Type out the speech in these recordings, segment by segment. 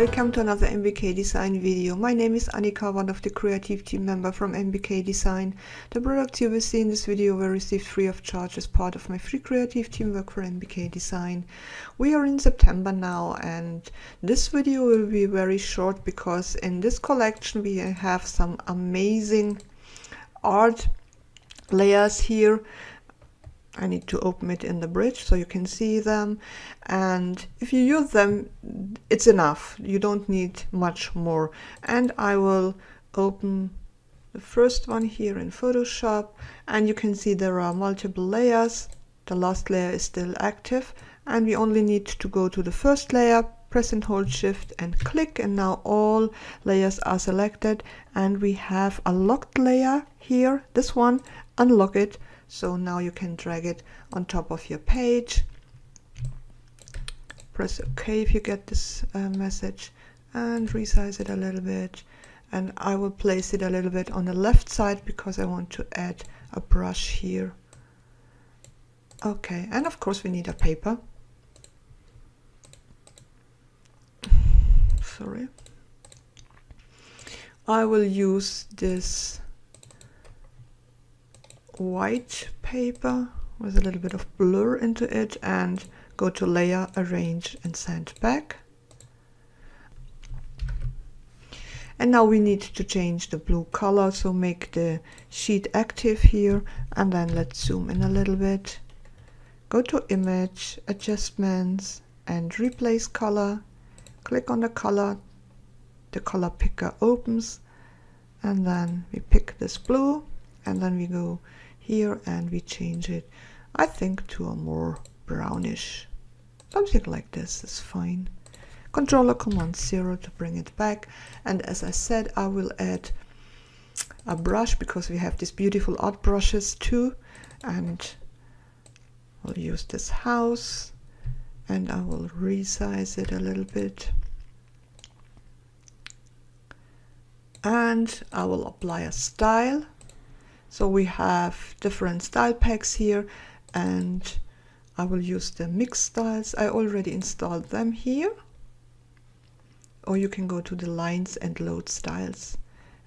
Welcome to another NBK-Design video. My name is Annika, one of the creative team member from NBK-Design. The products you will see in this video were received free of charge as part of my free creative teamwork for NBK-Design. We are in September now, and this video will be very short because in this collection we have some amazing art layers here. I need to open it in the bridge so you can see them, and if you use them it's enough, you don't need much more. And I will open the first one here in Photoshop, and you can see there are multiple layers. The last layer is still active, and we only need to go to the first layer, press and hold shift and click, and now all layers are selected, and we have a locked layer here. This one, unlock it. So now you can drag it on top of your page. Press OK if you get this message, and resize it a little bit. And I will place it a little bit on the left side because I want to add a brush here. Okay, and of course we need a paper. Sorry. I will use this white paper with a little bit of blur into it, and go to layer, arrange and send back. And now we need to change the blue color, so make the sheet active here, and then let's zoom in a little bit. Go to image, adjustments and replace color. Click on the color picker opens, and then we pick this blue, and then we go here and we change it, I think, to a more brownish. Something like this is fine. Control or Command 0 to bring it back. And as I said, I will add a brush because we have these beautiful art brushes too. And I'll use this house, and I will resize it a little bit. And I will apply a style. So we have different style packs here, and I will use the mix styles. I already installed them here. Or you can go to the lines and load styles.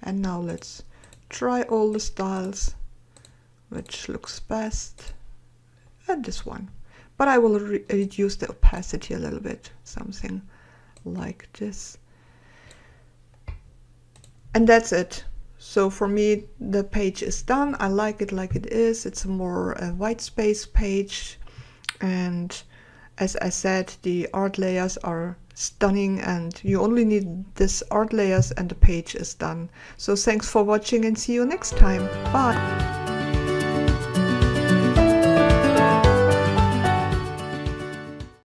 And now let's try all the styles, which looks best. And this one. But I will reduce the opacity a little bit, something like this. And that's it. So for me, the page is done. I like it like it is. It's a more white space page. And as I said, the art layers are stunning, and you only need this art layers and the page is done. So thanks for watching, and see you next time. Bye.